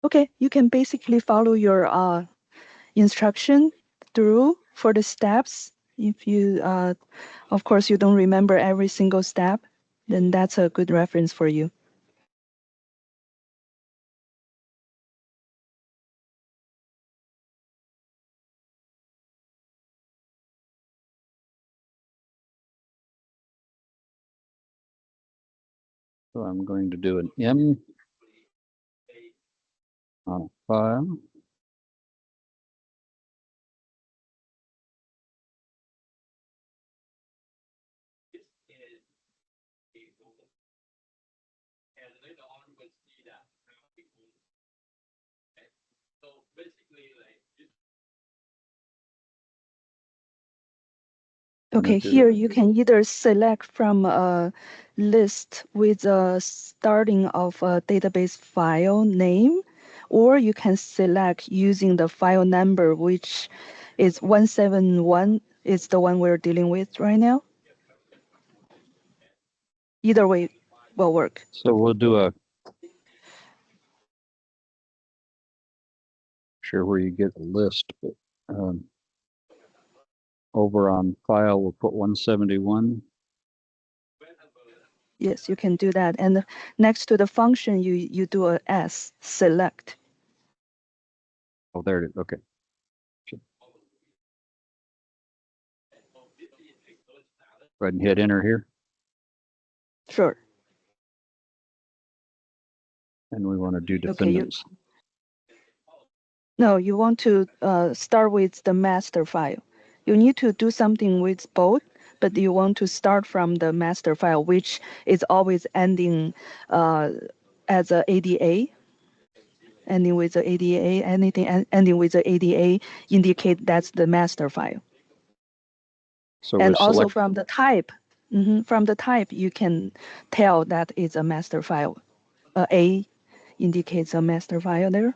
Okay, you can basically follow your instruction through for the steps. If you, of course, you don't remember every single step, then that's a good reference for you. So I'm going to do an M on a file. Okay, here you can either select from a list with a starting of a database file name, or you can select using the file number, which is 171, is the one we're dealing with right now. Either way will work. So we'll do a sure where you get a list, but over on file we'll put 171. Yes, you can do that. And next to the function, you do a S, select. Oh, there it is. Okay. Go ahead and hit enter here. Sure. And we want to do defendants. Okay, no, you want to start with the master file. You need to do something with both, but you want to start from the master file, which is always ending as a ADA, ending with the ADA. Anything ending with the ADA indicate that's the master file. So and also from the type, from the type, you can tell that it's a master file. A indicates a master file there.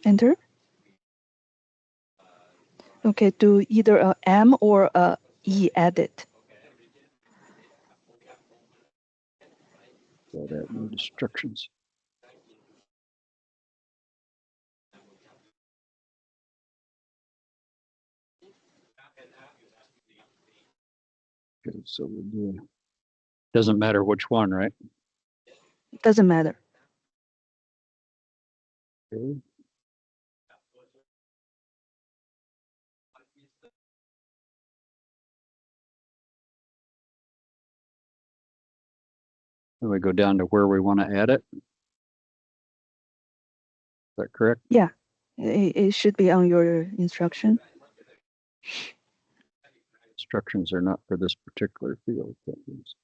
Enter. Okay, do either a M or a E edit. So that new instructions. Okay, so we'll do. Doesn't matter which one, right? Doesn't matter. Okay. Then we go down to where we want to add it. Is that correct? Yeah, it should be on your instruction. Instructions are not for this particular field. That means.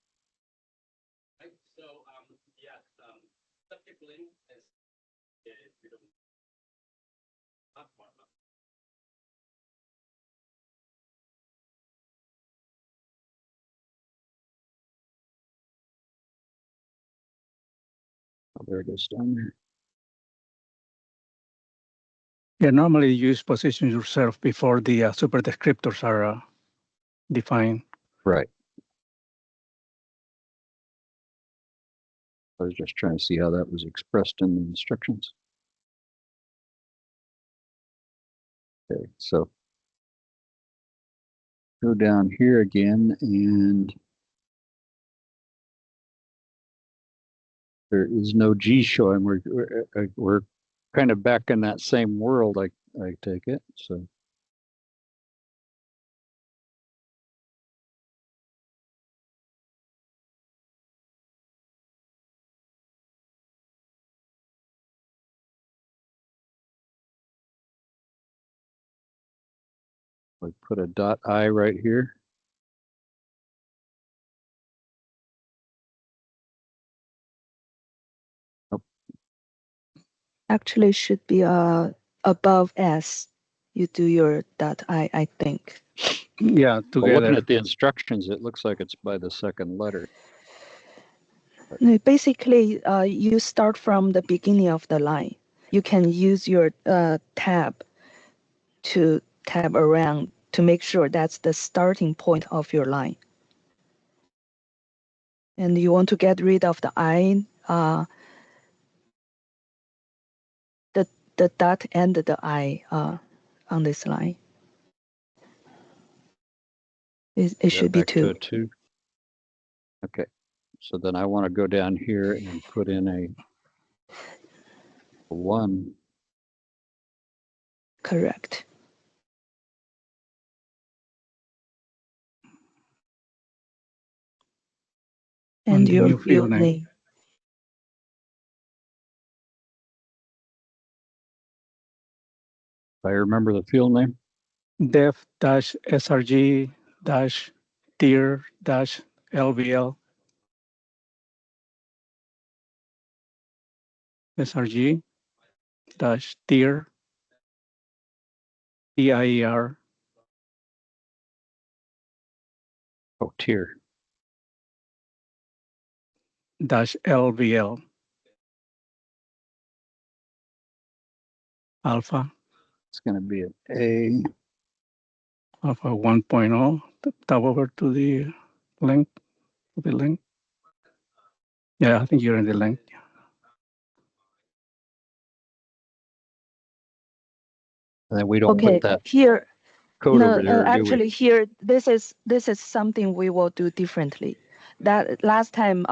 Oh, there it is down there. Yeah, normally you use position yourself before the super descriptors are defined. Right. I was just trying to see how that was expressed in the instructions. Okay, so go down here again, and there is no G showing. We're kind of back in that same world, I take it. So we put a .I right here. Nope. Actually, it should be above S. You do your .I think. Yeah, together. Looking at the instructions, it looks like it's by the second letter. No, basically, you start from the beginning of the line. You can use your tab to tab around to make sure that's the starting point of your line. And you want to get rid of the I, the dot and the I on this line. It should be back to 2. a 2. Okay. So then I want to go down here and put in a 1. Correct. And the your new field field name. name. If I remember the field name. Def-srg-tier-lvl srg-tier TIER Oh, tier. -LVL alpha It's going to be an A. alpha 1.0. Tab over to the link. Yeah, I think you're in the link. And then we don't Okay, put that here, code no, over there, do we? actually here, this is something we will do differently. That last time,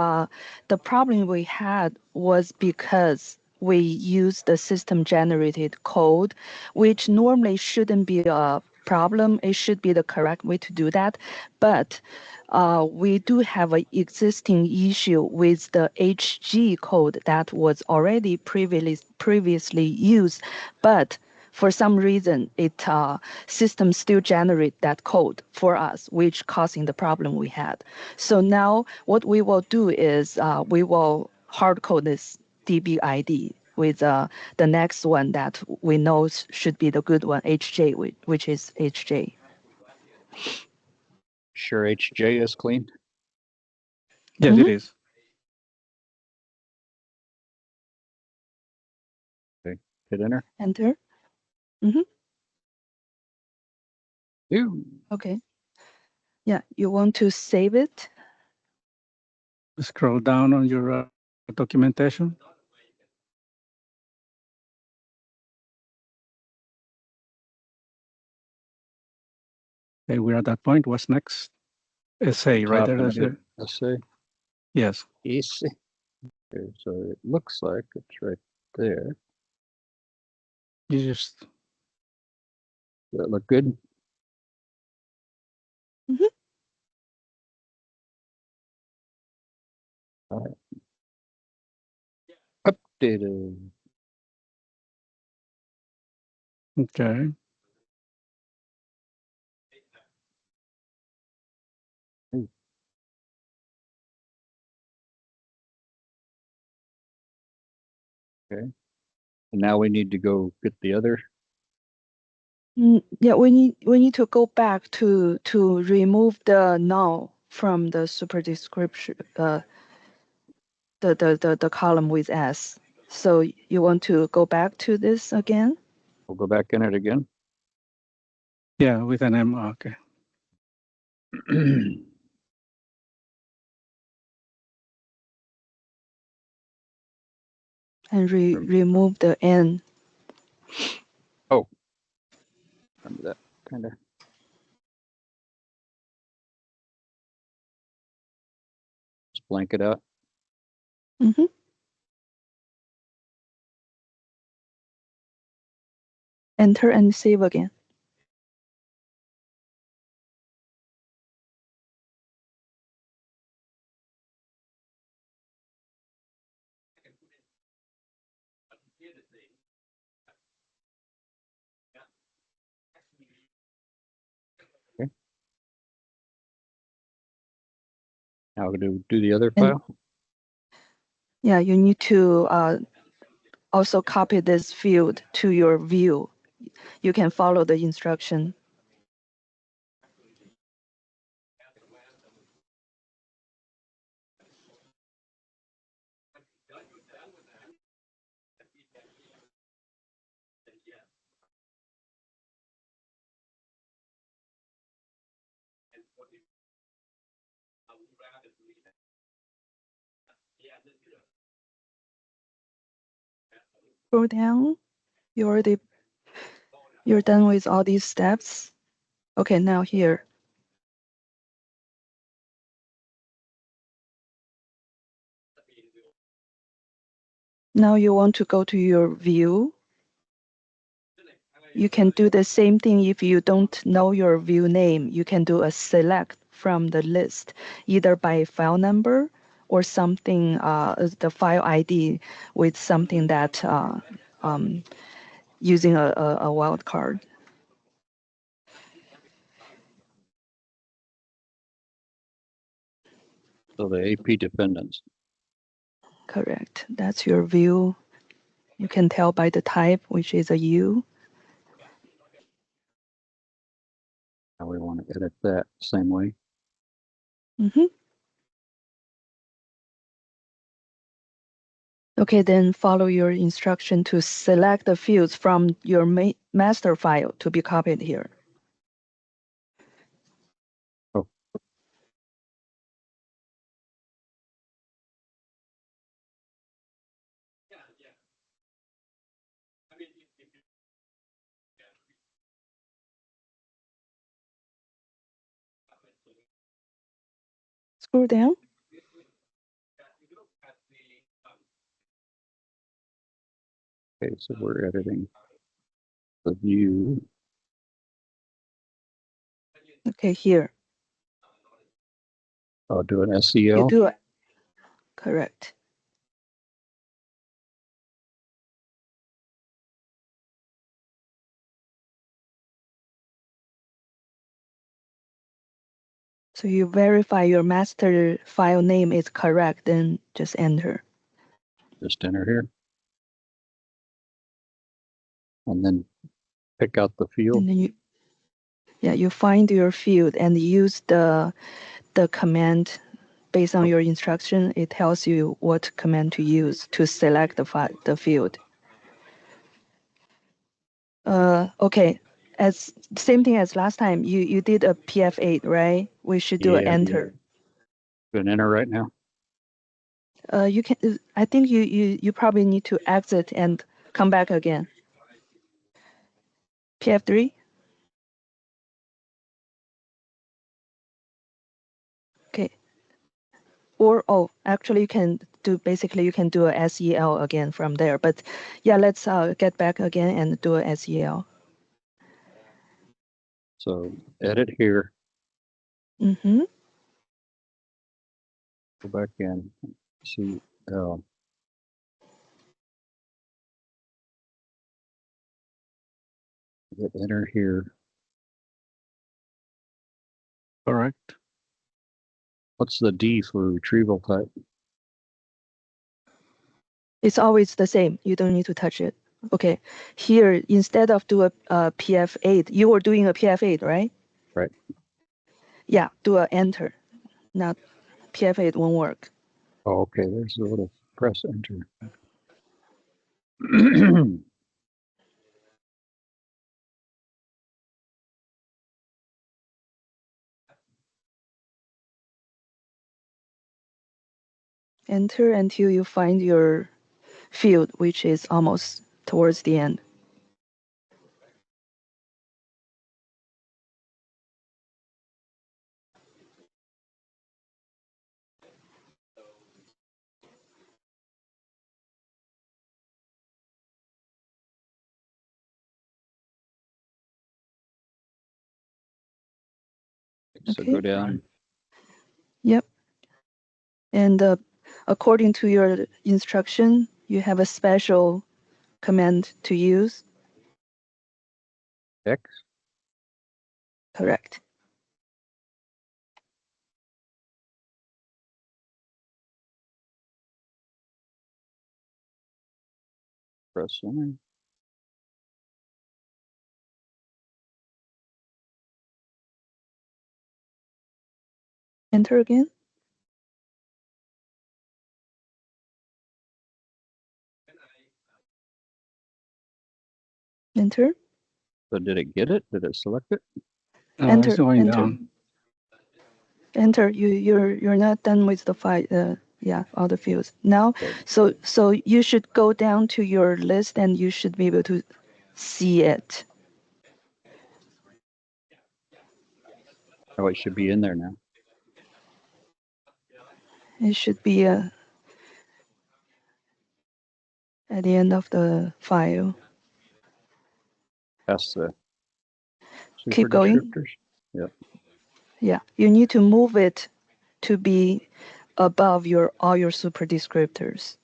the problem we had was because we used the system generated code, which normally shouldn't be a problem. It should be the correct way to do that. But we do have an existing issue with the HG code that was already previously used, but for some reason, it system still generate that code for us, which causing the problem we had. So now what we will do is we will hard code this DB ID with the next one that we know should be the good one, HJ, which is HJ. Sure, HJ is clean. Yes, it is. Okay, hit enter. Enter. Ew. Okay. Yeah, you want to save it. Scroll down on your documentation. Okay, we're at that point. What's next? Essay, right there. That's it. Essay. Yes. Essay. Okay, so it looks like it's right there. You just Does that look good? All right. Updated. okay. Ooh. Okay. And now we need to go get the other. Yeah, we need to go back to remove the null from the super description, the column with S. So you want to go back to this again? We'll go back in it again. Yeah, with an M. Okay. And remove the N. Oh, remember that kind of. Just blank it out. Enter and save again. Okay. Now we do the other And file. yeah, you need to also copy this field to your view. You can follow the instruction. Scroll down. You're done with all these steps. Okay, now here. Now you want to go to your view. You can do the same thing if you don't know your view name. You can do a select from the list, either by file number or something, the file ID with something that using a wildcard. So the AP dependents. Correct. That's your view. You can tell by the type, which is a U. Now we want to edit that same way. Mm-hmm. Okay, then follow your instruction to select the fields from your master file to be copied here. Oh. Scroll down. Okay, so we're editing the view. Okay, here. I'll do an You SEL. do it. Correct. So you verify your master file name is correct, then just enter. Just enter here. And then pick out the field. And then you find your field and use the command based on your instruction. It tells you what command to use to select the field. Okay, as same thing as last time. You did a PF8, right? We should do an Yeah. enter. Do an enter right now. You can. I think you probably need to exit and come back again. PF3. Okay. Or actually you can do you can do a SEL again from there. But yeah, let's get back again and do a SEL. So edit here. Mm-hmm. Go back in. See. Hit enter here. Correct. What's the D for retrieval type? It's always the same. You don't need to touch it. Okay. Here, instead of do a PF8, you were doing a PF8, right? Right. Yeah, do a enter. Now, PF8 won't work. Oh, okay. There's a little press enter. Enter until you find your field, which is almost towards the end. So Okay. go down. Yep. And according to your instruction, you have a special command to use. X. Correct. Press enter. Enter again. Enter. So did it get it? Did it select it? It's Enter. going Enter. down. Enter. You're not done with the file. Yeah, all the fields. Now, Okay. so you should go down to your list and you should be able to see it. Oh, it should be in there now. It should be at the end of the file. That's the super Keep going. descriptors. Yep. Yeah, you need to move it to be above your all your super descriptors.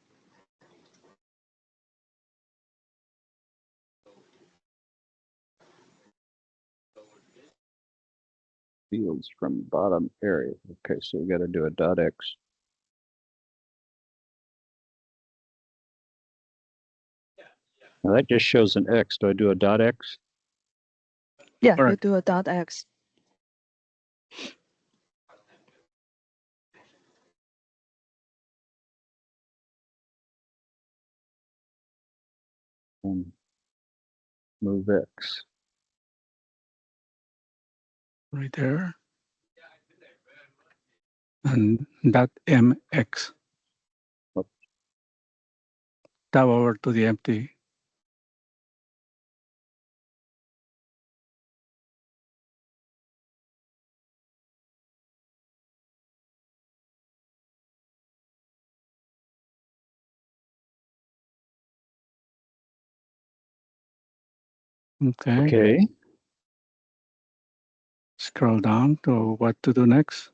Fields from bottom area. Okay, so we got to do a dot X. Now that just shows an X. Do I do a dot X? Yeah, you Correct. do a dot X. And move X. Right there. And that MX. Oops. Tab over to the empty. Okay. Okay. Scroll down to what to do next.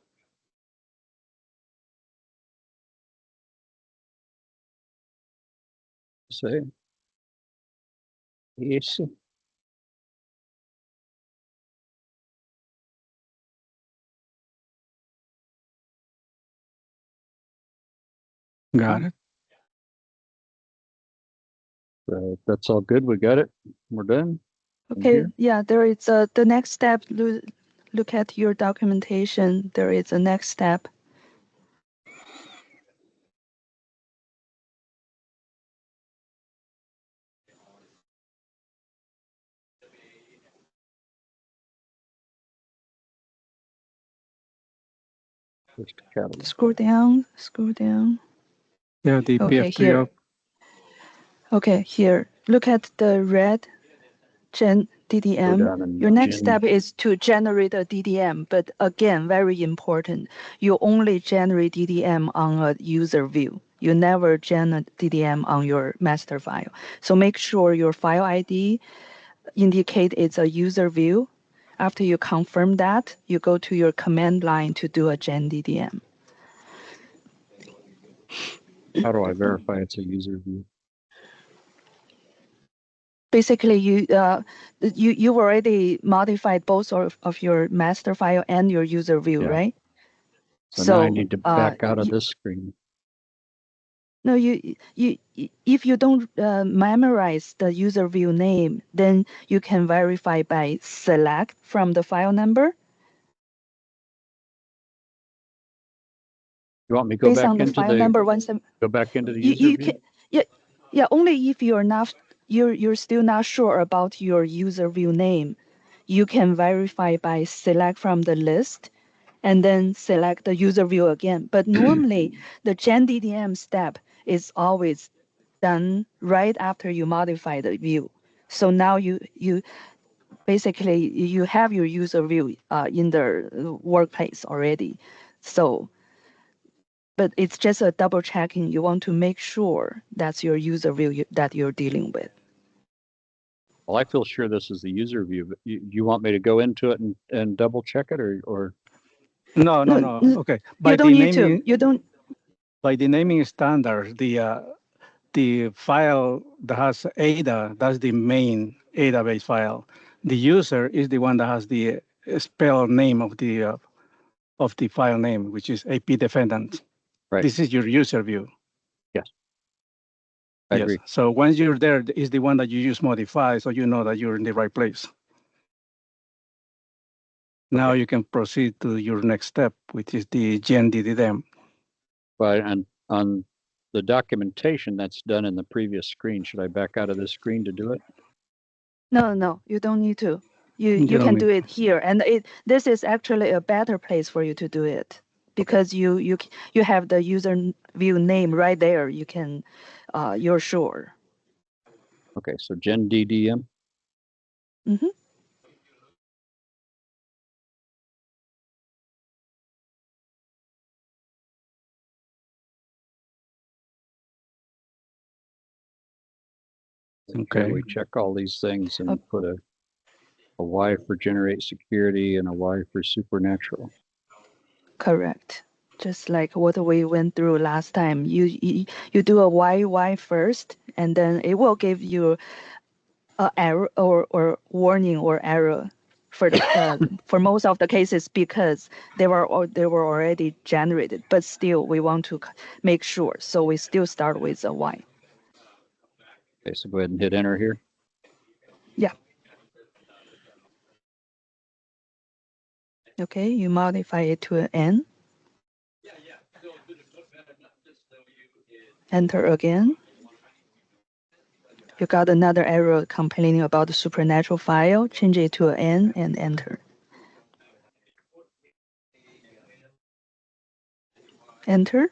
Say. Yes. Got it. That's all good. We got it. We're done. Okay, yeah, there is the next step. Look at your documentation. There is a next step. Just catalog. Scroll down, scroll down. Yeah, the Okay, PF3 here. up. Okay, here. Look at the red gen Go DDM. down and Your next gen. step is to generate a DDM, but again, very important. You only generate DDM on a user view. You never generate DDM on your master file. So make sure your file ID indicate it's a user view. After you confirm that, you go to your command line to do a gen DDM. How do I verify it's a user view? Basically, you already modified both of your master file and your user view, Yeah. right? So now I need to back out of you, this screen. no, you if you don't memorize the user view name, then you can verify by select from the file number You want me to go based back on the into file number. Once go back into the you, user you view? can, yeah, only if you're still not sure about your user view name, you can verify by select from the list and then select the user view again. But normally the gen DDM step is always done right after you modify the view. So now you basically you have your user view in the workplace already. So but it's just a double checking. You want to make sure that's your user view that you're dealing with. Well, I feel sure this is the user view, but you want me to go into it and double check it or No, no, No, no. Okay. you don't need to. You don't. By the naming standards, the file that has ADA, that's the main database file. The user is the one that has the spell name of the file name, which is AP defendant. Right. This is your user view. Yes. I Yes. agree. So once you're there, is the one that you use modify, so you know that you're in the right place. Now Okay. you can proceed to your next step, which is the gen DDM. But on the documentation that's done in the previous screen, should I back out of this screen to do it? No, you don't need to. You You don't can need do it here, and this is actually a better place for you to do it. because you have the user view name right there. You can, you're sure. Okay, so gen DDM. Mm-hmm. Here Okay. we check all these things Uh, and put a Y for generate security and a Y for supernatural. Correct. Just like what we went through last time. You do a Y first, and then it will give you a error or warning or error for most of the cases because they were already generated. But still, we want to make sure, so we still start with a Y. Okay, so go ahead and hit enter here. Yeah. Okay, you modify it to an N. Enter again. You got another error complaining about the supernatural file. Change it to an N and enter. Enter.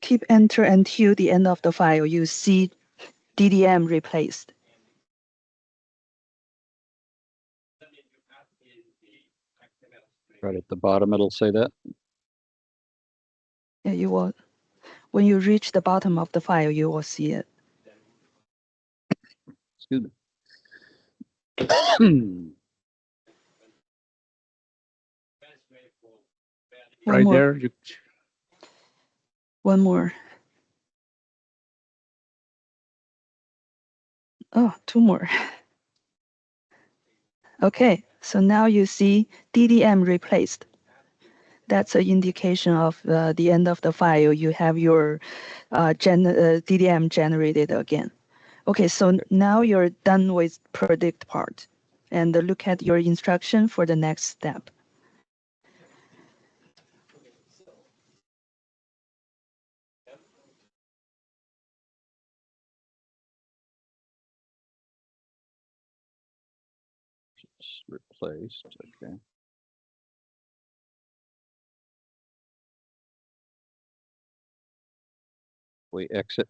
Keep enter until the end of the file. You see DDM replaced. Right at the bottom, it'll say that. Yeah, you will. When you reach the bottom of the file, you will see it. Excuse me. One Right more. there, you One more. Oh, two more. Okay, so now you see DDM replaced. That's an indication of the end of the file. You have your DDM generated again. Okay, so now you're done with predict part. And look at your instruction for the next step. It's replaced. Okay. We exit.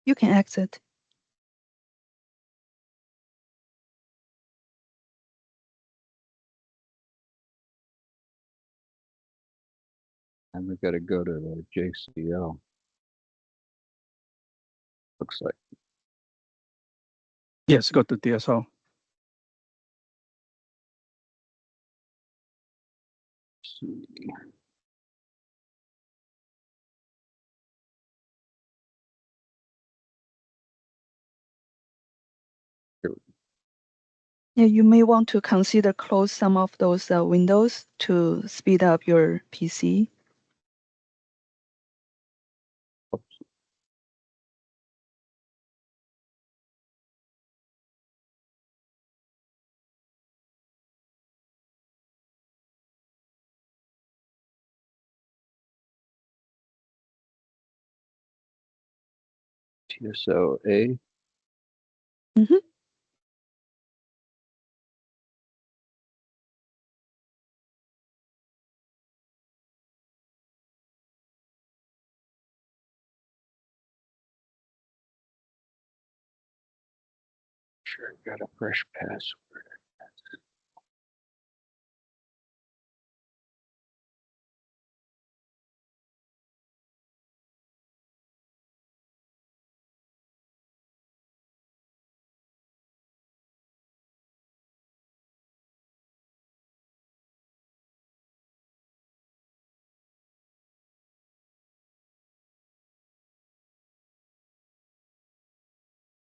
You can exit. And we've got to go to the JCL. Looks like. yes, go to TSO. See. Yeah, you may want to consider close some of those windows to speed up your PC. Oops. TSOA. Mm-hmm. Sure, got a fresh password.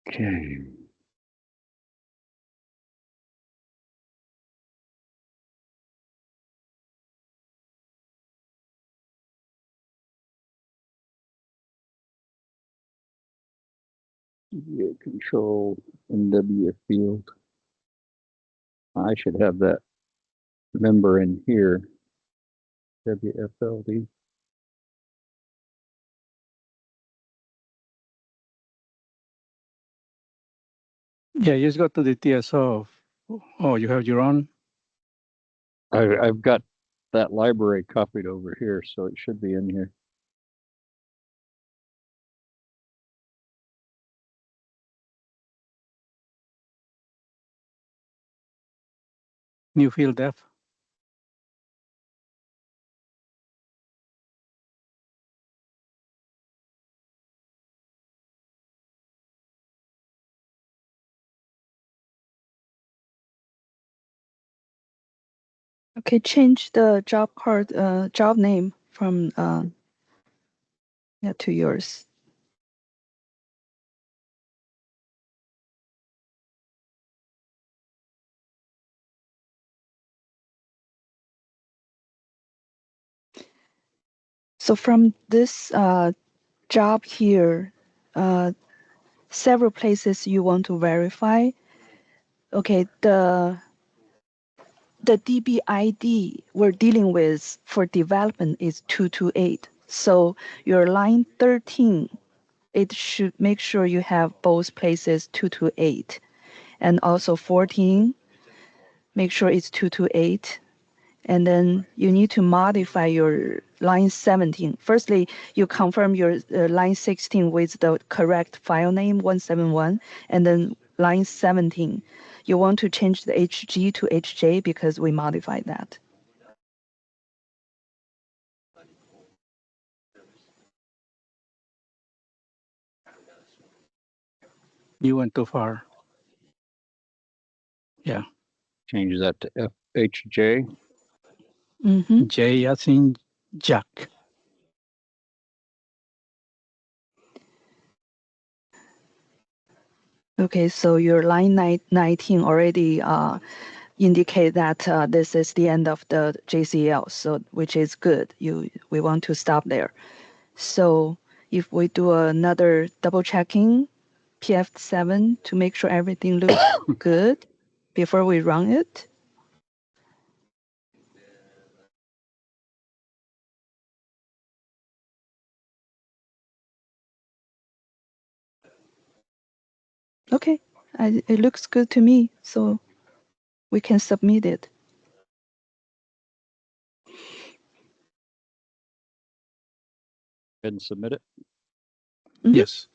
Okay. Yeah, control NW field. I should have that member in here. WFLD. Yeah, you just go to the TSO. Oh, you have your own? I've got that library copied over here, so it should be in here. New field def. Okay, change the job name from yeah, to yours. So from this job here, several places you want to verify. Okay, the DB ID we're dealing with for development is 228. So your line 13, it should make sure you have both places 228. And also 14, make sure it's 228. And then you need to modify your line 17. Firstly, you confirm your line 16 with the correct file name 171, and then line 17, you want to change the HG to HJ because we modified that. You went too far. Yeah. Change that to FHJ. Mm-hmm. J as in Jack. Okay, so your line 19 already indicate that this is the end of the JCL, so which is good. We want to stop there. So if we do another double checking, PF7 to make sure everything looks good before we run it. Okay, it looks good to me, so we can submit it. Go ahead and submit it. Mhm. Yes.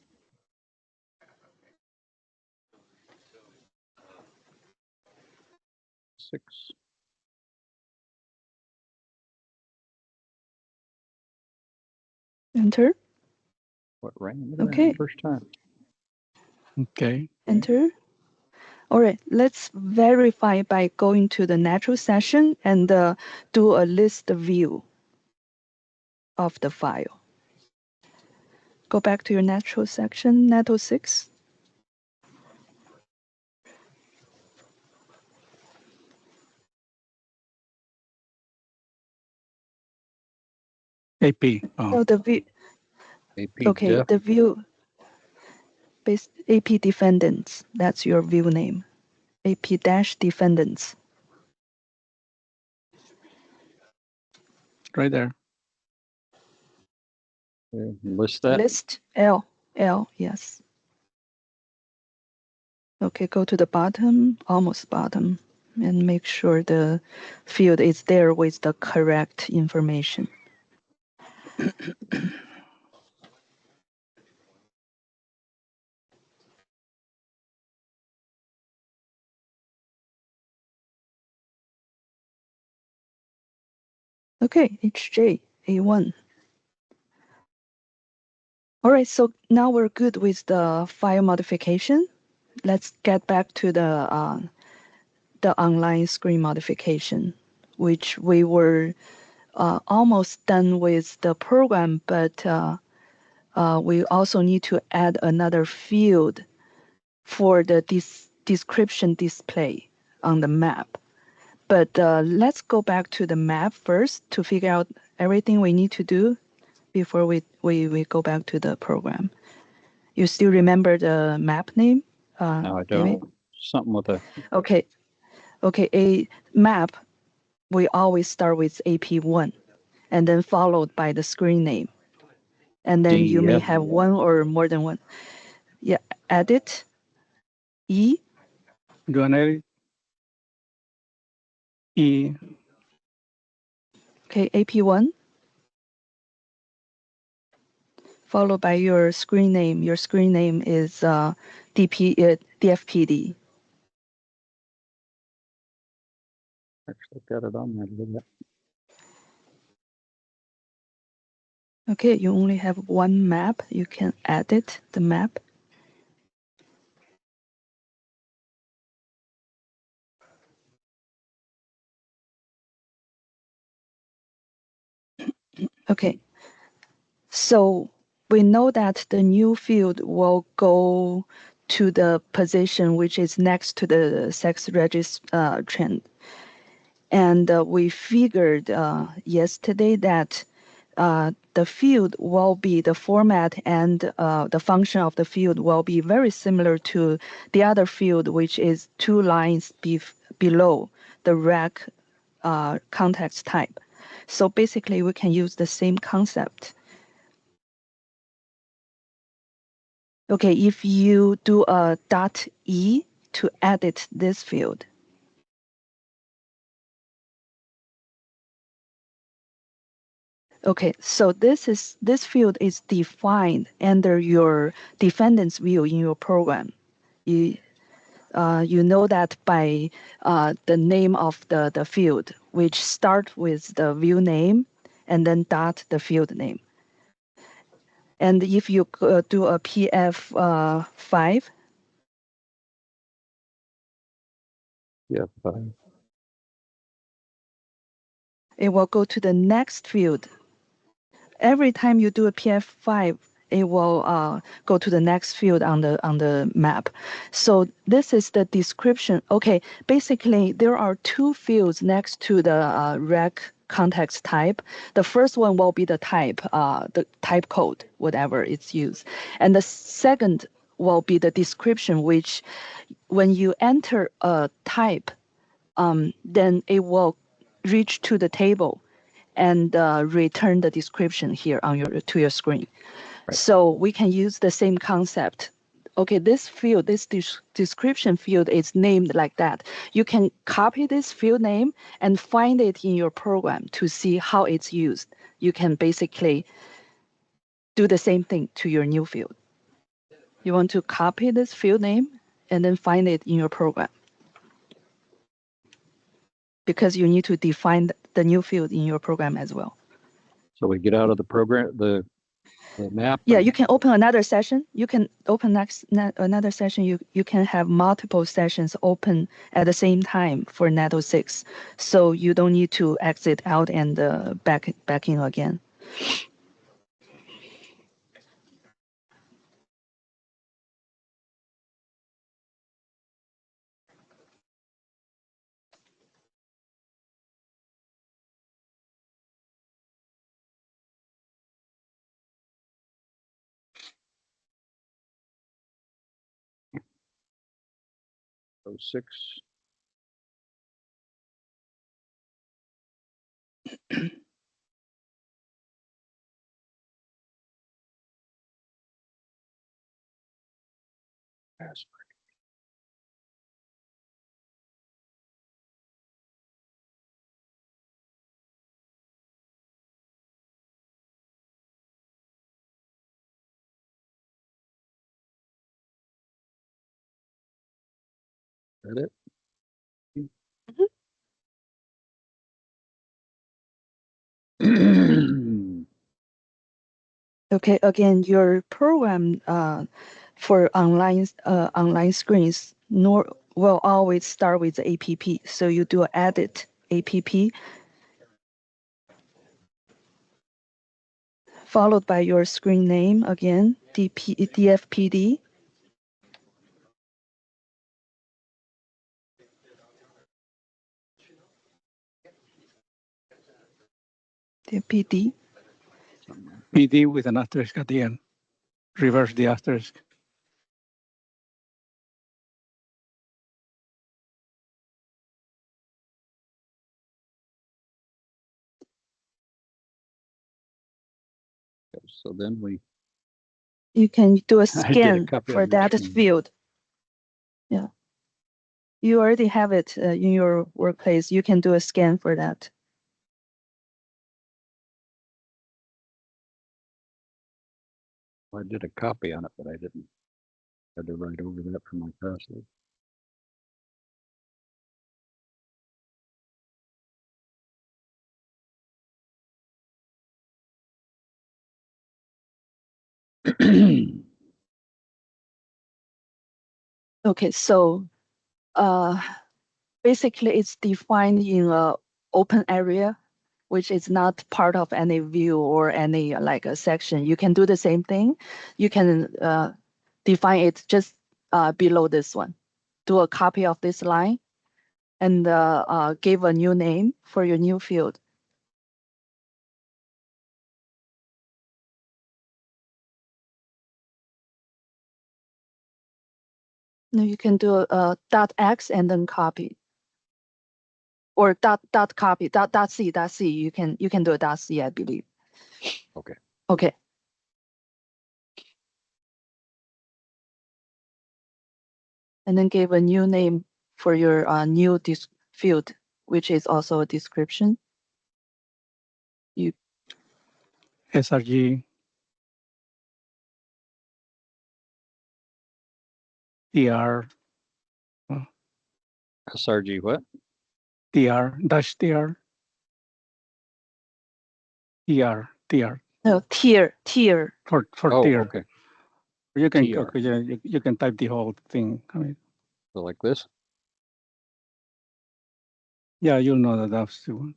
Six. Enter. What rang into that Okay, first time? Okay. enter. All right, let's verify by going to the natural session and do a list view of the file. Go back to your natural section, NATO 6. AP. Oh, No, the view. AP Okay, def. the view based AP defendants. That's your view name. AP dash defendants. right there. List that. List L. Yes. Okay, go to the bottom, almost bottom, and make sure the field is there with the correct information. Okay, HJ A1. All right, so now we're good with the file modification. Let's get back to the online screen modification, which we were almost done with the program, but we also need to add another field for the description display on the map. But let's go back to the map first to figure out everything we need to do before we go back to the program. You still remember the map name, No, I David? don't. Something with a Okay, a map, we always start with AP1 and then followed by the screen name. And then you may DEF. have one or more than one. Yeah, edit, E, do an edit. E. Okay, AP1, followed by your screen name. Your screen name is DFPD. Actually got it on there. Look at that. Okay, you only have one map. You can edit the map. Okay, so we know that the new field will go to the position which is next to the sex trend. And we figured yesterday that the field will be the format and the function of the field will be very similar to the other field, which is 2 lines below the rec context type. So basically, we can use the same concept. Okay, if you do a .e to edit this field, okay, so this field is defined under your defendant's view in your program. You know that by the name of the field, which start with the view name and then dot the field name. And if you do a PF5, Yeah, fine. it will go to the next field. Every time you do a PF5, it will go to the next field on the map. So this is the description. Okay, basically there are 2 fields next to the rec context type. The first one will be the type code, whatever it's used, and the second will be the description, which when you enter a type, then it will reach to the table and return the description here on to your screen. Right. So we can use the same concept. Okay, this field, this description field is named like that. You can copy this field name and find it in your program to see how it's used. You can basically do the same thing to your new field. You want to copy this field name and then find it in your program, because you need to define the new field in your program as well. So we get out of the program, the map. Yeah, you can open another session. You can open another session. You can have multiple sessions open at the same time for Netto 6. So you don't need to exit out and back in again. So 6. Password. Is that it? Okay, again, your program for online screens will always start with the app. So you do edit app, followed by your screen name again, DFPD. DFPD. PD with an asterisk at the end. Reverse the asterisk. So then You can do a I did a scan copy for on your that screen. field. Yeah. You already have it in your workplace. You can do a scan for that. I did a copy on it, but I didn't. I had to write over that for my password. Okay, so basically it's defined in a open area, which is not part of any view or any like a section. You can do the same thing. You can define it just below this one. Do a copy of this line and give a new name for your new field. Now you can do a .x and then copy, or dot copy dot c. You can do a .c, I believe. Okay. Okay. And then give a new name for your new field, which is also a description. You SRG, TR, SRG what? TR, dash TR, TR no tier for Oh, tier. okay. You can TR. okay, you can type the whole thing. I mean, So like this. yeah, you'll know that that's the one.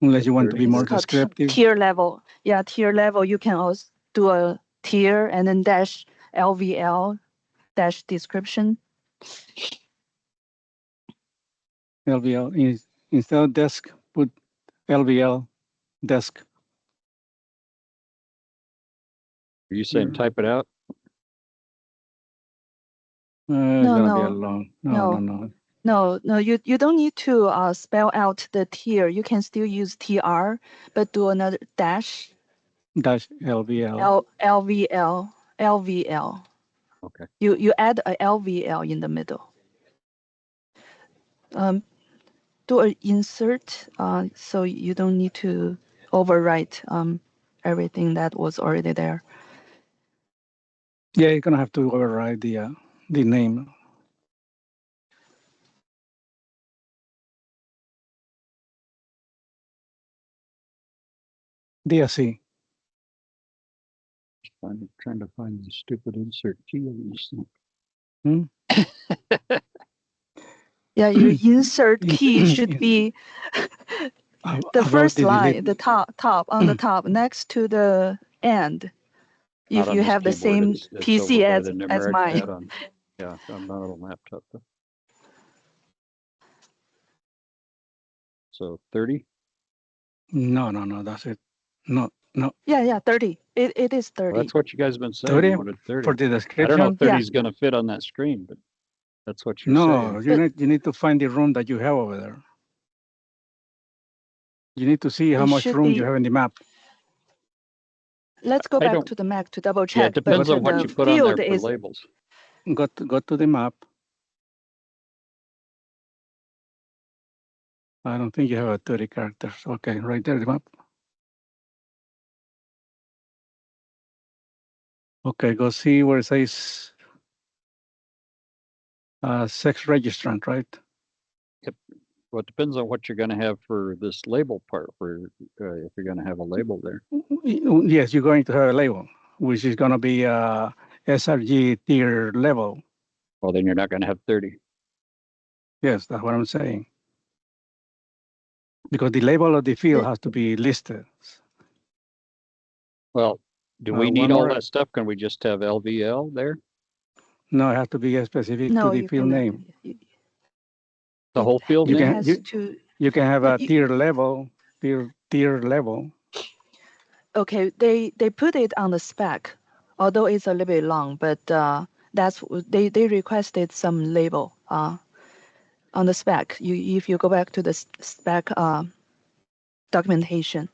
Unless you want to be 30. more It's called descriptive. tier level. Yeah, tier level. You can also do a tier and then dash LVL dash description. LVL instead of desk, put LVL desk. Are you saying Here. type it out? It's No, gonna be a no, long. no. No, you don't need to spell out the tier. You can still use TR, but do another dash Dash LVL. LVL. Okay. You add a LVL in the middle. Do an insert so you don't need to overwrite everything that was already there. Yeah, you're gonna have to override the name. DSC. I'm trying to find the stupid insert key of these things. Yeah, your insert key should be the first line, the top on the top next to the end. Not If on you this have the keyboard. same It's PC over by the as numeric mine. pad on. Yeah, on my little laptop. Though. So 30. No, that's it. No. Yeah, 30. It is Well, 30. that's what you guys have been saying. 30 You wanted 30. for the I don't know description. if 30 is going to fit on that screen, but that's what you're No, saying. you need to find the room that you have over there. You need to see how It much should room you be. have in the map. Let's go I back don't. to the Mac to double Yeah, it check. depends But on what the you put on there field for is labels. Go to the map. I don't think you have a 30 characters. Okay, right there, the map. Okay, go see where it says sex registrant, right? Yep. Well, it depends on what you're going to have for this label part. For if you're going to have a label there. Yes, you're going to have a label, which is going to be SRG tier level. Well, then you're not going to have 30. Yes, that's what I'm saying. Because the label of the field has to be listed. Well, do we need one all more. that stuff? Can we just have LVL there? No, it has to be specific no, to the you field cannot. name. The whole field You name? can Has to. you can have No, a tier level, tier level. Okay, they put it on the spec, although it's a little bit long, but that's they requested some label on the spec. If you go back to the spec documentation,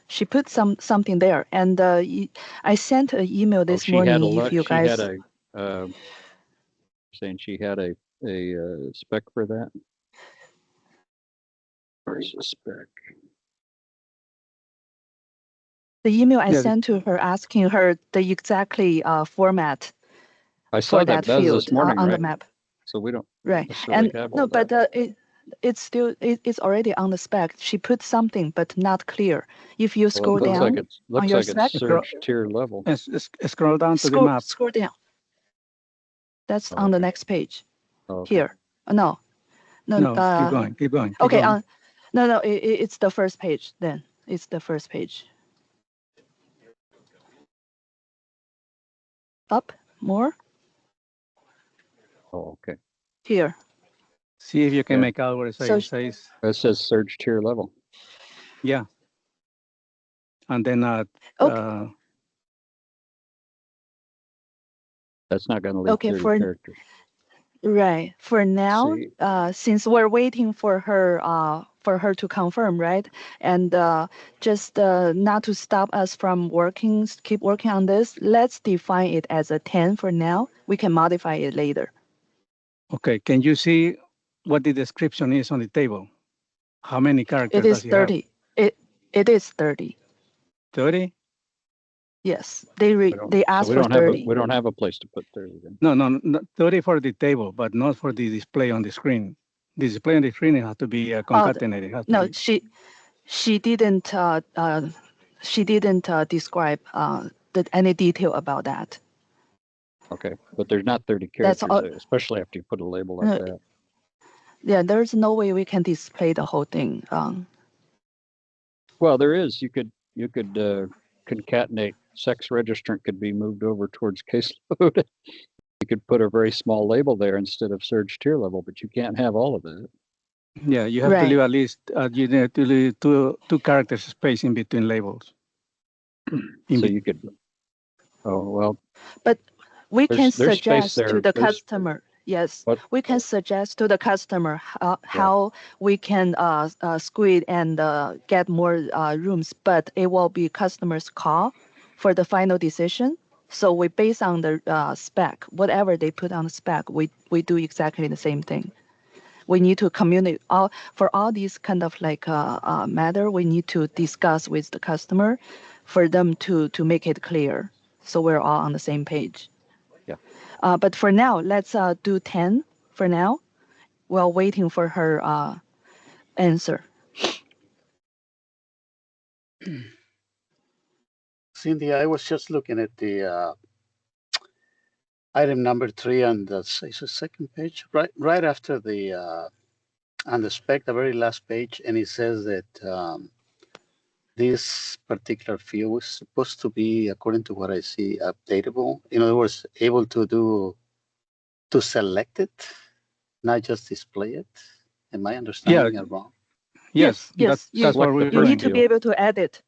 she put something there, and I sent an email Oh, this she had a morning. If you she had guys a saying she had a a spec for that? Where's the spec? The email I Yeah, sent to her asking her the exactly format I for saw that that field this morning, on the right? map. So we don't Right. necessarily And have no, all that. but it's still it's already on the spec. She put something, but not clear. If you Well, it scroll looks like down it's on your it's spec, surge tier level. scroll down to the map. scroll down. That's Oh, on the okay. next page. Oh, okay. Here. No, no. No, keep going, keep going, keep Okay. going. No. It's the first page. Then it's the first page. Up more Oh, okay. here. See if you can Yeah. make out what it So says. That says surge tier level. Yeah. And then okay. That's not going to leave Okay. 30 For characters. right. For now, See, since we're waiting for her to confirm, right? And just not to stop us from working, keep working on this, let's define it as a 10 for now. We can modify it later. okay, can you see what the description is on the table? How many It characters is does it have? 30. It is 30. 30? Yes. They so asked for 30. we don't have a place to put 30 then. No, 30 for the table, but not for the display on the screen. The display on the screen has to be Oh, concatenated. It has to no, be. she didn't describe any detail about that. Okay, but there's not 30 That's characters all. there, especially after you put a label like No, that. yeah, there's no way we can display the whole thing. Well, there is. You could concatenate. Sex registrant could be moved over towards caseload. You could put a very small label there instead of surge tier level, but you can't have all of it. Yeah, you have to Right. leave at least you need to leave two characters space in between labels. So you could. Oh well, But we can there's space suggest to there. the There's customer, yes, what? we can suggest to the customer Yeah, how we can squeeze and get more rooms, but it will be customer's call for the final decision. So we base on the spec, whatever they put on the spec, we do exactly the same thing. We need to communicate for all these kind of like matter. We need to discuss with the customer for them to make it clear, so we're all on the same page. yeah. But for now, let's do 10 for now while waiting for her answer. Cindy, I was just looking at the item number 3 on the second page, right after the on the spec, the very last page, and it says that this particular field is supposed to be, according to what I see, updatable. In other words, able to select it, not just display it. Am I Yeah, understanding it wrong? yes, Yes. that's what Select the we're You first need doing. to be field. able to edit.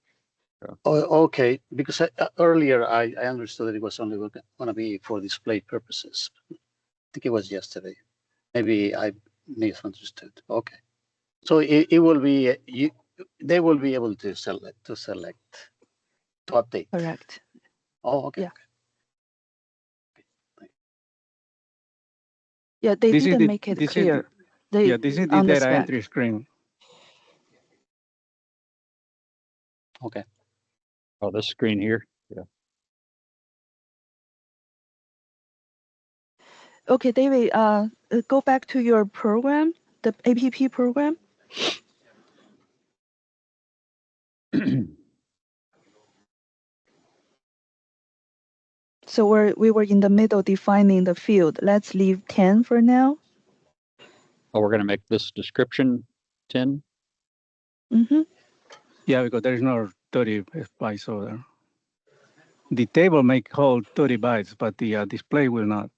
Yeah. Oh, okay, because earlier I understood that it was only going to be for display purposes. I think it was yesterday. Maybe I misunderstood. Okay. So it will be they will be able to select to update. Correct. Oh, okay. Yeah. Okay. Yeah, they This is didn't the make it this is the, clear. They this is the on the data spec. entry screen. Okay. Oh, this screen here. Yeah. Okay, David, go back to your program, the APP program. So we were in the middle defining the field. Let's leave 10 for now. Oh, we're going to make this description 10. Mm-hmm. Yeah, because there is no 30 bytes over there. The table may hold 30 bytes, but the display will not.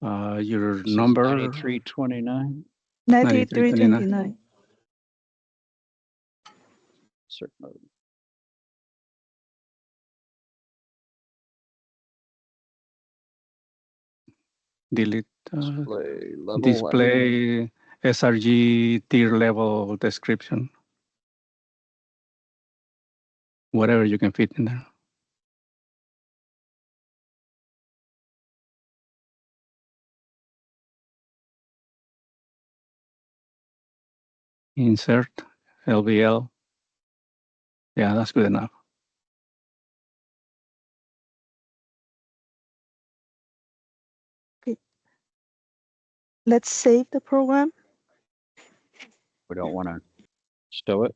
Your This is number 9329. 9329. 9329. Certain mode. Delete Display level. display SRG tier level description. Whatever you can fit in there. Insert LVL. Yeah, that's good enough. Let's save the program. We don't want to stow it.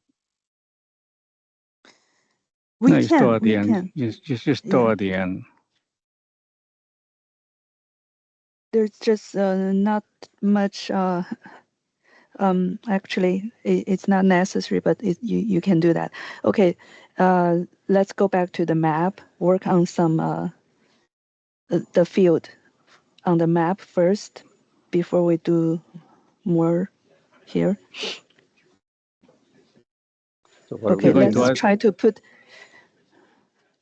No, you store at the We end. can. Just store Yeah. at the end. There's just not much. Actually, it's not necessary, but you can do that. Okay. Let's go back to the map. Work on some the field on the map first before we do more here. So what Okay, are we going let's to doing? add- try to put.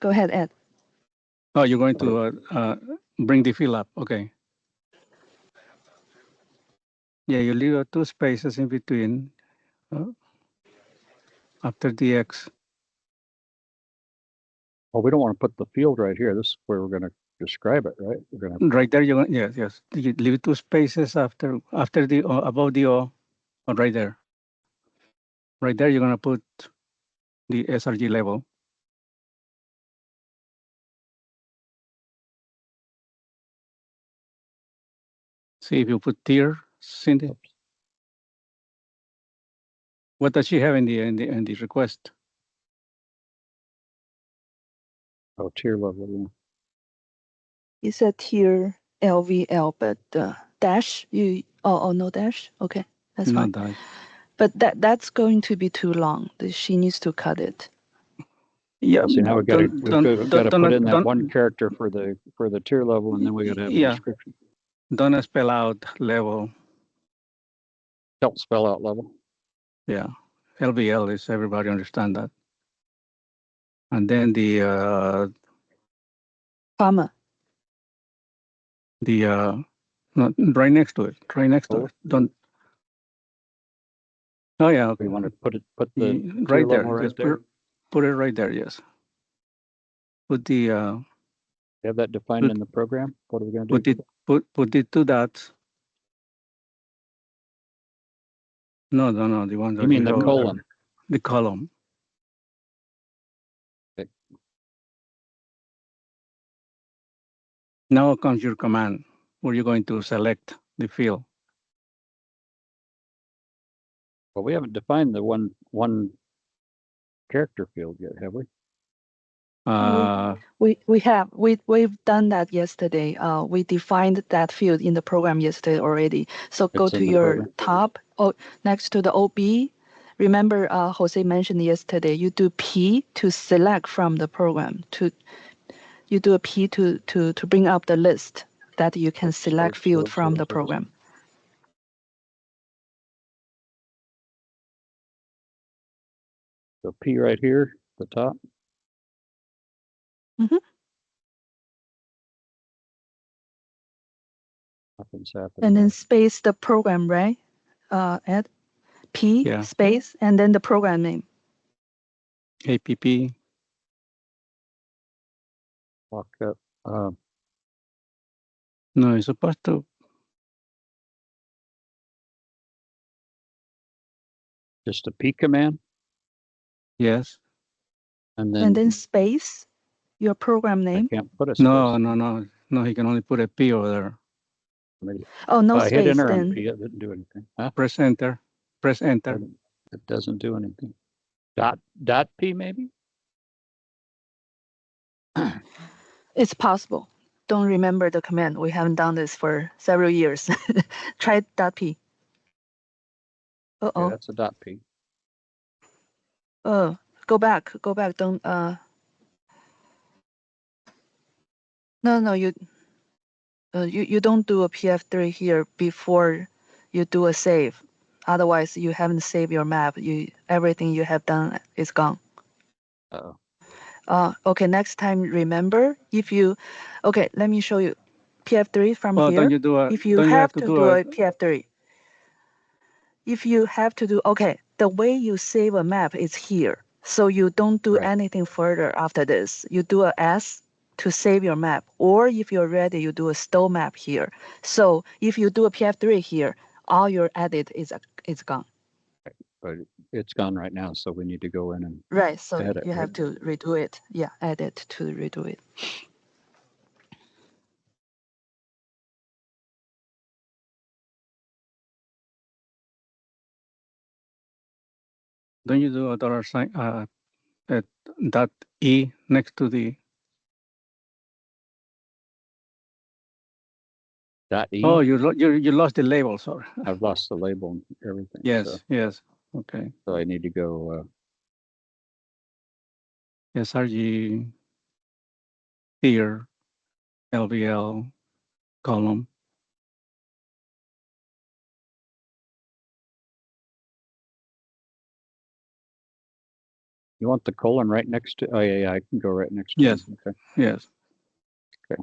Go ahead, Ed. Oh, you're going to bring the fill up. Okay. Yeah, you leave 2 spaces in between after the X. Well, we don't want to put the field right here. This is where we're going to describe it, right? We're going to, Right there, you're going, yes. You leave 2 spaces after the above the O, or right there. Right there, you're going to put the SRG level. See if you put tier, Cindy. What does she have in the request? oh, tier level. Yeah. You said tier LVL, but dash you. Oh, no dash. Okay, that's No fine. dash. But that's going to be too long. She needs to cut it. Yeah. See, now we've got to put in that don't- one character for the tier level, and then we got to have a Yeah. description. Don't spell out level. Don't spell out level. Yeah. LVL is everybody understand that. And then the Comma. no, right next to it. Right next to Oh. it. Don't. Oh yeah. Okay. We want to put the tier right there. level right Just there. put it right there. Yes. Put the You have that defined in the program. What are we going to do? put the 2 dots. No. The one that You mean the have- colon? The column. Okay. Now comes your command where you're going to select the field. Well, we haven't defined the one character field yet, have we? We've done that yesterday. We defined that field in the program yesterday already. So go It's in to the your program. top. Oh, next to the OB. Remember, Jose mentioned yesterday. You do P to select from the program. You do a P to bring up the list that you can select field from the program. So P right here, the top. Mhm. Nothing's happening. And then space the program, right? Ed? P Yeah. space and then the program name. APP. Walk up. No, it's supposed to. Just a P command, Yes. and And then then space your program I name. can't put a space. No. He can only put a P over there. Maybe. Oh, no I hit space enter on then. P. It didn't do anything. Huh? Press enter. Press enter. It doesn't do anything. Dot P maybe. It's possible. Don't remember the command. We haven't done this for several years. Try .p. Yeah, Uh-oh. that's a dot P. Go back. Don't No, you don't do a PF3 here before you do a save. Otherwise, you haven't saved your map. Everything you have done is gone. Uh-oh. Okay, next time remember okay, let me show you PF3 from Well, here. don't you do a? If you don't you have to to do do a? a PF3, if you have to do, okay, the way you save a map is here. So you don't do Right. anything further after this. You do a S to save your map. Or if you're ready, you do a stow map here. So if you do a PF3 here, all your edit is gone. but it's gone right now, so we need to go in and Right. So add it. you Right? have to redo it. Yeah, add it to redo it. Don't you do a dollar sign at dot E next to the? Dot E. Oh, you lost the label. Sorry. I've lost the label and everything. Yes. So, Yes. Okay. so I need to go. SRG here, LVL column. You want the colon right next to? Oh yeah, I can go right next to. Yes. Them. Okay. Yes. Okay.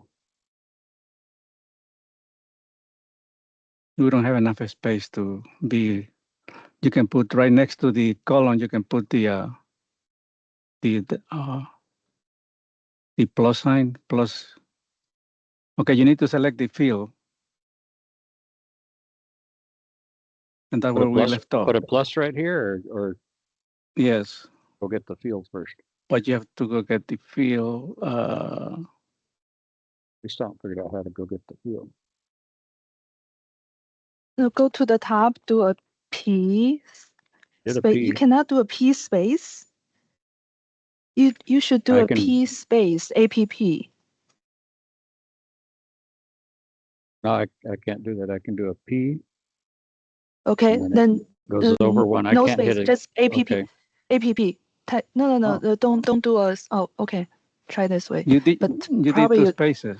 We don't have enough space to be. You can put right next to the column. You can put the plus sign plus. Okay, you need to select the field, and that's Put where a we plus. left off. Put a plus right here, or Yes, go get the field first. but you have to go get the field. We still haven't figured out how to go get the field. So go to the top, do a P Did a space. You P. cannot do a P space. You should do I a can- P space APP. No, I can't do that. I can do a P. Okay, And then goes over one. I no can't space, hit it. just APP. Okay. APP. No. Oh. Don't do a. Oh, okay. Try this way. You did. But You did probably two spaces.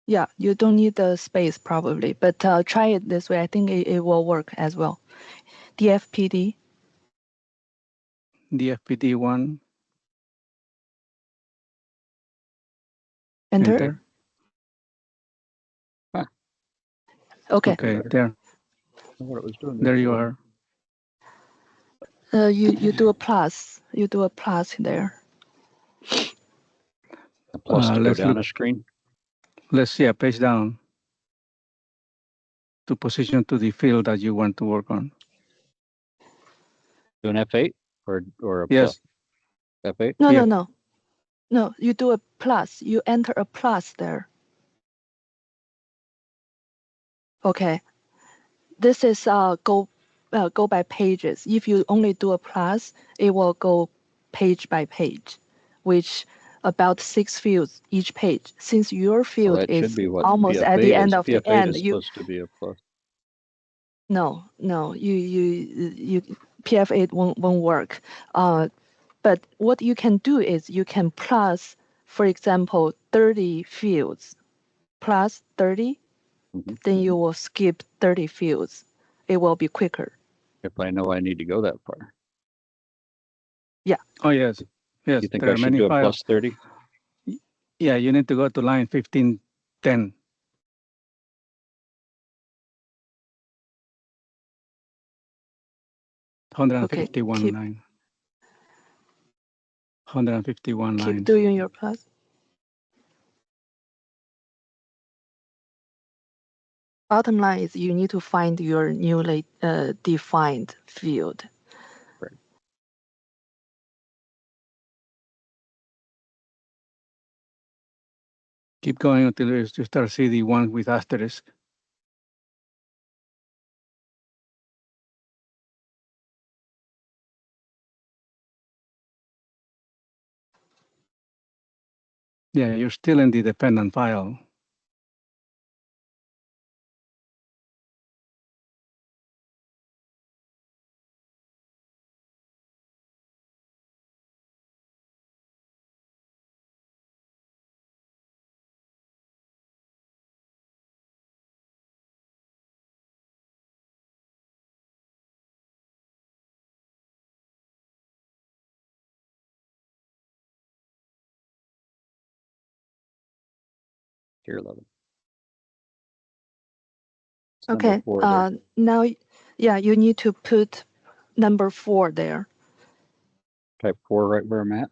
Yeah, you don't need the space probably, but try it this way. I think it will work as well. DFPD. DFPD one. Enter. Enter. Okay. Okay, there. What it was doing. There you are. You do a plus. You do a plus there. A plus to go let's down look. a screen. Let's see a page down to position to the field that you want to work on. Do an F8 or a Yes. plus. F8. No, Yeah. no. You do a plus. You enter a plus there. Okay. This is go by pages. If you only do a plus, it will go page by page, which about 6 fields each page. Since your Well, field that is should be what almost PF8 at the end is. of the PF8 end, is you supposed to be a plus. no, you PF8 won't work. But what you can do is you can plus, for example, 30 fields, plus 30, Mhm. then you will skip 30 fields. It will be quicker. If I know I need to go that far. Oh yes. Yes. You think There I are should many do a files. plus 30? Yeah, you need to go to line 1510. Okay, 151 line. 151 keep lines. doing your plus. Bottom line is you need to find your newly defined field. Right. Keep going until you start see the one with asterisk. Yeah, you're still in the dependent file. Tier level. It's Okay. number 4 there. Now, yeah, you need to put number 4 there. Type 4 right where I'm at.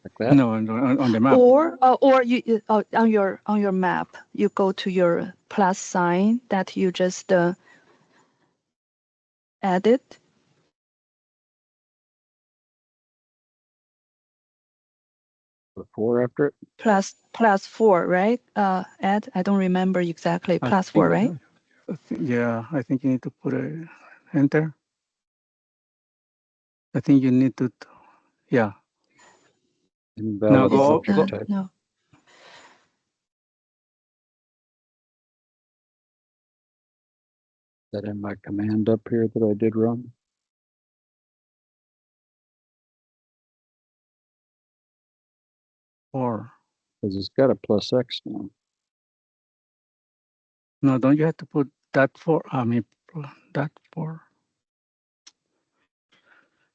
Like that. No, on the map. Or you on your map, you go to your plus sign that you just edit, The 4 after it. plus 4, right? Add, I don't remember exactly, I plus 4, think, right? yeah, I think you need to put a enter. I think you need to, yeah. Now Invalid go, object go, type. No. That in my command up here that I did wrong. or, Because it's got a plus X now. no, don't you have to put that for, I mean, that for,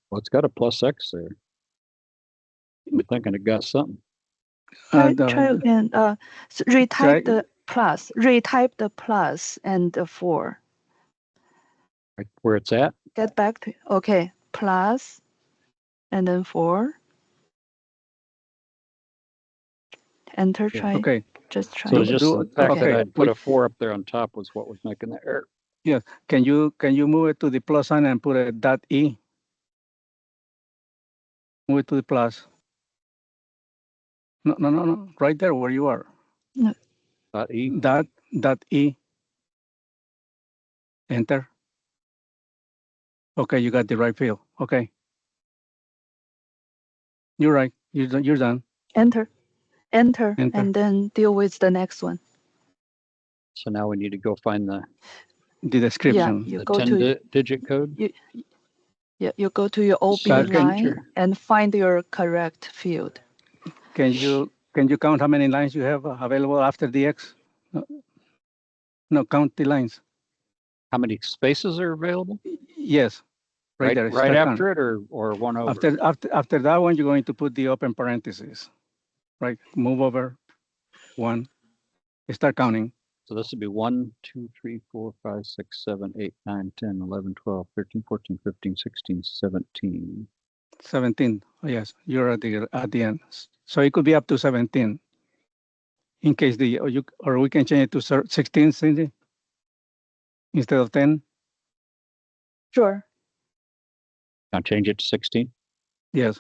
Well, it's got a plus X there. I'm thinking it got something. Try the, again. Retype try, the plus. Retype the plus and the 4. Right where it's at. Get back to okay. Plus and then 4. Enter. Yeah. Try. okay. Just try. So just the fact Okay. that I'd put Wait, a 4 up there on top was what was making the error. yes. Can you move it to the plus sign and put a dot E? Move it to the plus. No. Right there where you are. Dot E. Dot E. Enter. Okay, you got the right field. Okay. You're right. You're done. Enter. Enter. Enter. And then deal with the next one. So now we need to go find the The description. Yeah, you the go 10 to digit code. you go to your OB Can- line and find your correct field. Can you count how many lines you have available after the X? No, count the lines. How many spaces are available? Yes. Right there. Right Start after it or one over? After that one, you're going to put the open parentheses. Right. Move over one. Start counting. So this would be 1, 2, 3, 4, 5, 6, 7, 8, 9, 10, 11, 12, 13, 14, 15, 16, 17. 17. Oh, yes, you're at the end. So it could be up to 17. In case or we can change it to 16, Cindy, instead of 10. Sure. Now change it to 16. Yes.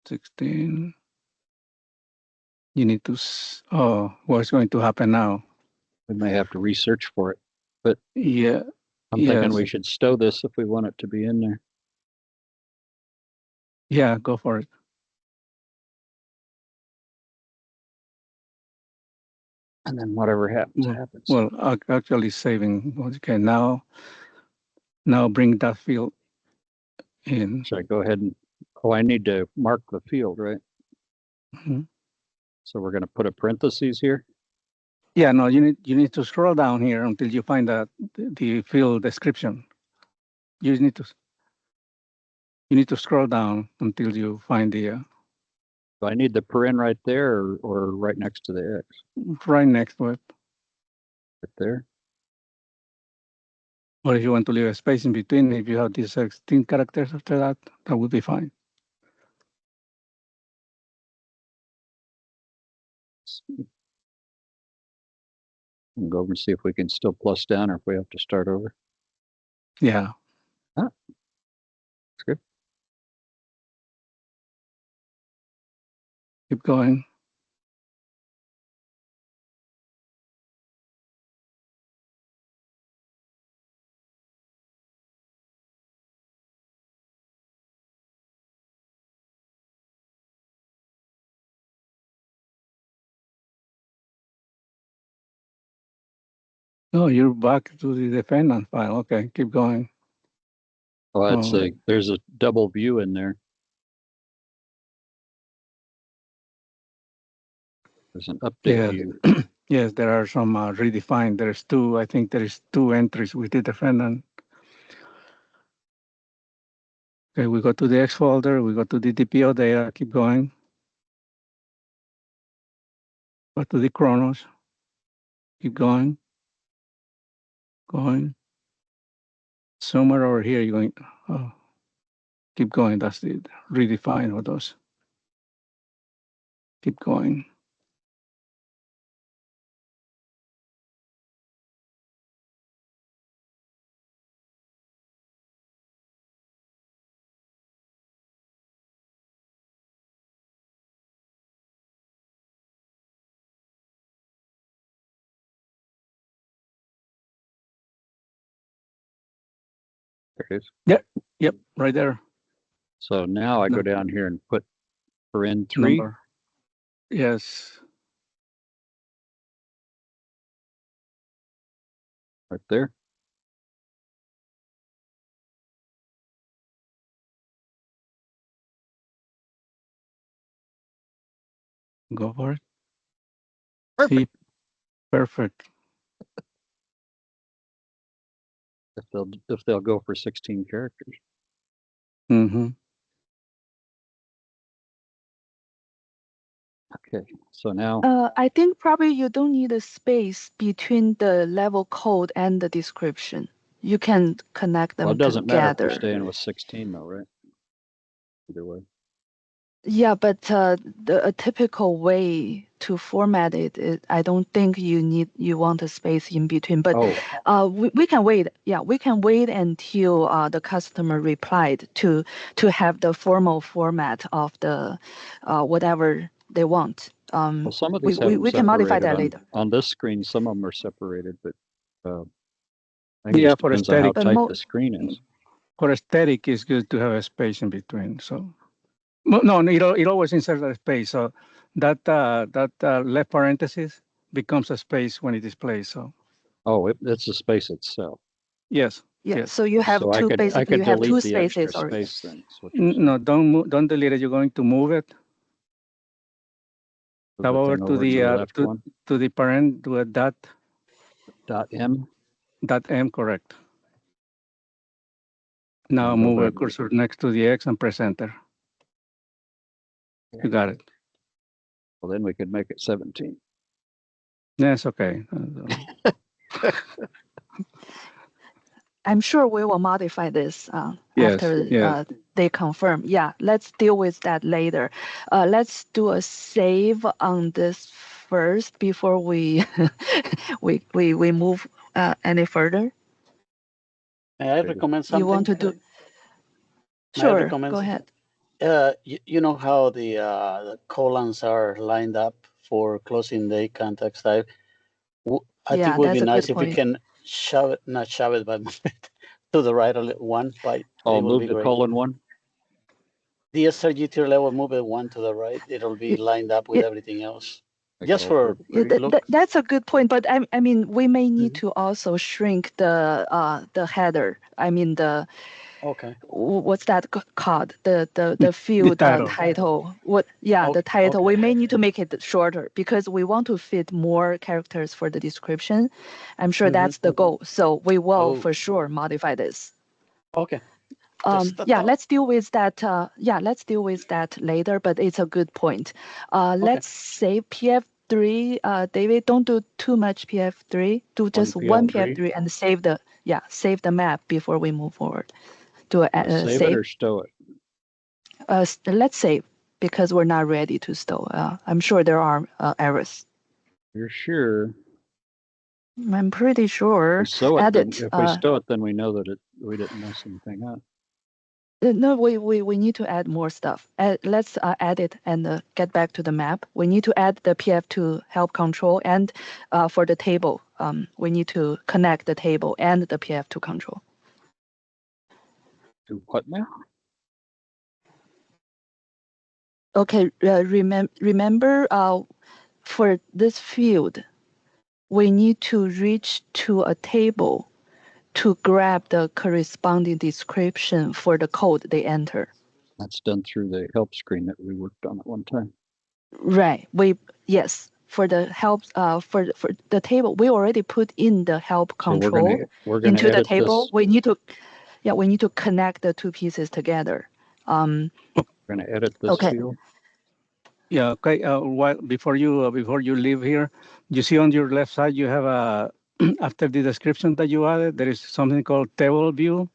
$16. You need to. What's going to happen now? We may have to research for it, but Yeah. I'm thinking Yes. we should stow this if we want it to be in there. Yeah. Go for it. And then whatever happens, Well, happens. Well, actually saving. Okay. Now bring that field in. Should I go ahead and, I need to mark the field, right? Mhm. So we're going to put a parentheses here. Yeah. No. You need to scroll down here until you find the field description. You need to scroll down until you find the Do I need the paren right there or right next to the X? right next to it. Right there. Or if you want to leave a space in between, if you have these 16 characters after that, that would be fine. And go over and see if we can still plus down or if we have to start over. Yeah. That's good. Keep going. Oh, you're back to the defendant file. Okay, keep going. Oh, it's Oh, there's a double view in there. There's an update yeah. view. Yes, there are some redefined. There's two. I think there is two entries with the defendant. Okay, we go to the X folder. We go to the DPO data. Keep going. Go to the Chronos. Keep going. Going. Somewhere over here, you're going. Oh, keep going. That's the redefine of those. Keep going. There it is. Yep, right there. So now I No. go down here and put paren 3. Number. Yes. Right there. Go for it. Perfect. See, perfect. If they'll go for 16 characters. Mm-hmm. Okay. So now I think probably you don't need a space between the level code and the description. You can connect them well, it doesn't matter if we're together. staying with 16 though, right? Either way. Yeah, but a typical way to format it, I don't think you want a space in between. But Oh, we can wait. Yeah, we can wait until the customer replied to have the formal format of the whatever they want. well, some of these have them We can modify separated that later. on this screen. Some of them are separated, but I think it Yeah, just for depends on how aesthetic. But tight the screen is. For aesthetic, it's good to have a space in between. So, no, it always inserts a space. So that left parenthesis becomes a space when it displays. So Oh, it's the space itself. yes, Yeah, yes. so you have So two, I basically you could have two delete the extra spaces already. space then. Is what you're saying. No, don't delete it. You're going to move it. Move Tab the over thing to over to the the left one. to the parent to a dot .m. M. Correct. And Now go move a back. cursor next to the X and press enter. You got it. Well, then we could make it 17. Yes, okay. I'm sure we will modify this Yes, after yes. they confirm. Yeah, let's deal with that later. Let's do a save on this first before we we move any further. May I recommend something? You want to do? May I Sure, recommend go something? ahead. You know how the columns are lined up for closing the context type? I think Yeah, it would be that's a nice good if we point. can shove it, not shove it, but move it to the right a little one. By Oh, it will move be the great. colon one. The SRG level, move it one to the right. It'll be lined up with Yeah. everything else. Make Just it all for purple. Yeah, look. that's a good point, but I mean, we may need Mhm. to also shrink the header. I mean, Okay. what's that called? The field title. title. What? Yeah, the Okay. title. Okay. We may need to make it shorter because we want to fit more characters for the description. I'm sure Mhm. that's the goal. So we will Oh. for sure modify this. Okay. Just a Yeah, thought. let's deal with that. Let's deal with that later. But it's a good point. Let's save PF3. David, don't do too much PF3. Do just one PF3 and save the map before we move forward. Do a Save it or stow it. let's save because we're not ready to stow. I'm sure there are errors. You're sure? I'm pretty sure. We stow it. Then, Edit. if we stow it, then we know that we didn't mess anything up. No, we need to add more stuff. Let's add it and get back to the map. We need to add the PF to help control and for the table, we need to connect the table and the PF to control. Do what now? Okay, remember for this field, we need to reach to a table to grab the corresponding description for the code they enter. That's done through the help screen that we worked on at one time. Right. Yes. For the help, for the table, we already put in the help So control we're gonna into the edit table. this. We need to connect the two pieces together. We're gonna edit this Okay. field. Yeah. Okay. Before you leave here, you see on your left side you have a after the description that you added, there is something called table view.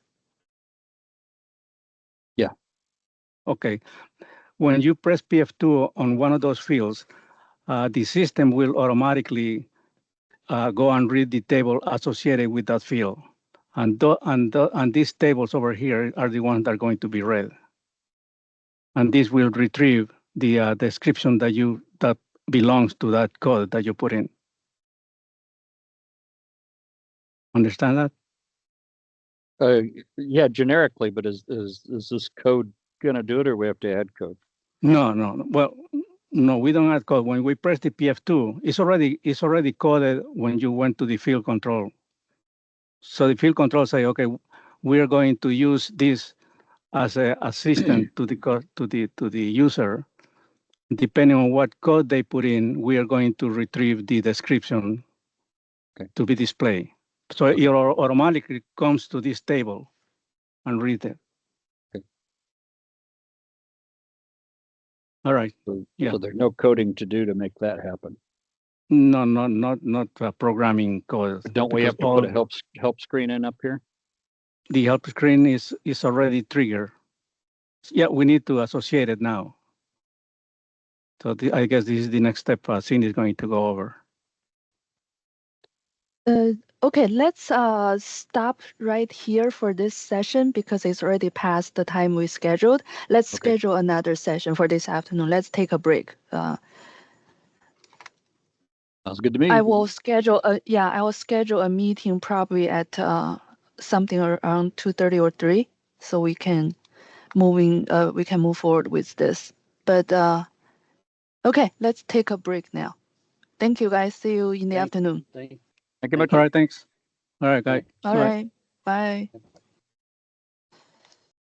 Yeah. Okay. when you press PF2 on one of those fields, the system will automatically go and read the table associated with that field. And these tables over here are the ones that are going to be read. And this will retrieve the description that belongs to that code that you put in. Understand that? Yeah, generically, but is this code going to do it, or we have to add code? No. Well, no, we don't add code. When we press the PF2, it's already coded when you went to the field control. So the field control say, okay, we are going to use this as an assistant to the user. Depending on what code they put in, we are going to retrieve the description to be displayed. So it automatically comes to this table and read it. Okay. All right. So, Yeah. so there's no coding to do to make that happen. No, not programming code. Don't we have to put a help screen in up here? The help screen is already triggered. Yeah, we need to associate it now. So I guess this is the next step Cindy is going to go over. Okay, let's stop right here for this session because it's already past the time we scheduled. Let's schedule another session for this afternoon. Let's take a break. Sounds good to me. I will schedule a meeting probably at something around 2:30 or 3, so we can move forward with this. But okay, let's take a break now. Thank you, guys. See you in the afternoon. Thank you much. All right, thanks. All right, guys. All right. Bye.